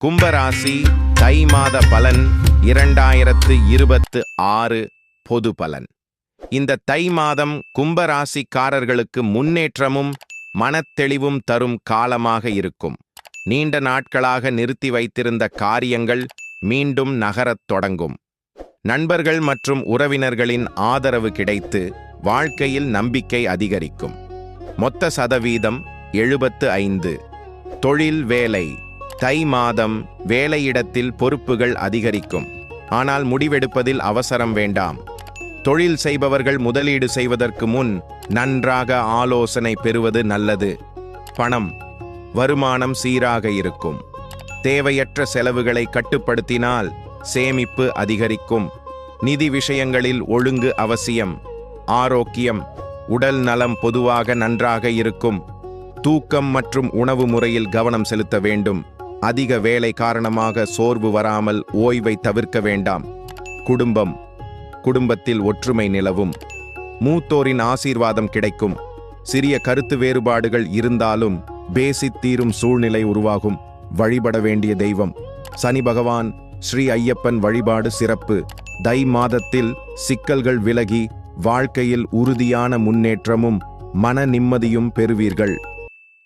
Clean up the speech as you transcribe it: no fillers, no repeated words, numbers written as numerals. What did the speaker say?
கும்பராசி தை மாத பலன் 2026 பொது பலன். இந்த தை மாதம் கும்பராசிக்காரர்களுக்கு முன்னேற்றமும் மனத்தெளிவும் தரும் காலமாக இருக்கும். நீண்ட நாட்களாக நிறுத்தி வைத்திருந்த காரியங்கள் மீண்டும் நகரத் தொடங்கும். நண்பர்கள் மற்றும் உறவினர்களின் ஆதரவு கிடைத்து வாழ்க்கையில் நம்பிக்கை அதிகரிக்கும். மொத்த சதவீதம் 75. தொழில் வேலை. தை மாதம் வேலையிடத்தில் பொறுப்புகள் அதிகரிக்கும். ஆனால் முடிவெடுப்பதில் அவசரம் வேண்டாம். தொழில் செய்பவர்கள் முதலீடு செய்வதற்கு முன் நன்றாக ஆலோசனை பெறுவது நல்லது. பணம் வருமானம் சீராக இருக்கும். தேவையற்ற செலவுகளை கட்டுப்படுத்தினால் சேமிப்பு அதிகரிக்கும். நிதி விஷயங்களில் ஒழுங்கு அவசியம். ஆரோக்கியம் உடல் நலம் பொதுவாக நன்றாக இருக்கும். தூக்கம் மற்றும் உணவு முறையில் கவனம் செலுத்த வேண்டும். அதிக வேலை காரணமாக சோர்வு வராமல் ஓய்வை தவிர்க்க வேண்டாம். குடும்பத்தில் ஒற்றுமை நிலவும். மூத்தோரின் ஆசீர்வாதம் கிடைக்கும். சிறிய கருத்து வேறுபாடுகள் இருந்தாலும் பேசித் தீரும் சூழ்நிலை உருவாகும். வழிபட வேண்டிய தெய்வம் சனி பகவான். ஸ்ரீ ஐயப்பன் வழிபாடு சிறப்பு. தை மாதத்தில் சிக்கல்கள் விலகி வாழ்க்கையில் உறுதியான முன்னேற்றமும் மன நிம்மதியும் பெறுவீர்கள்.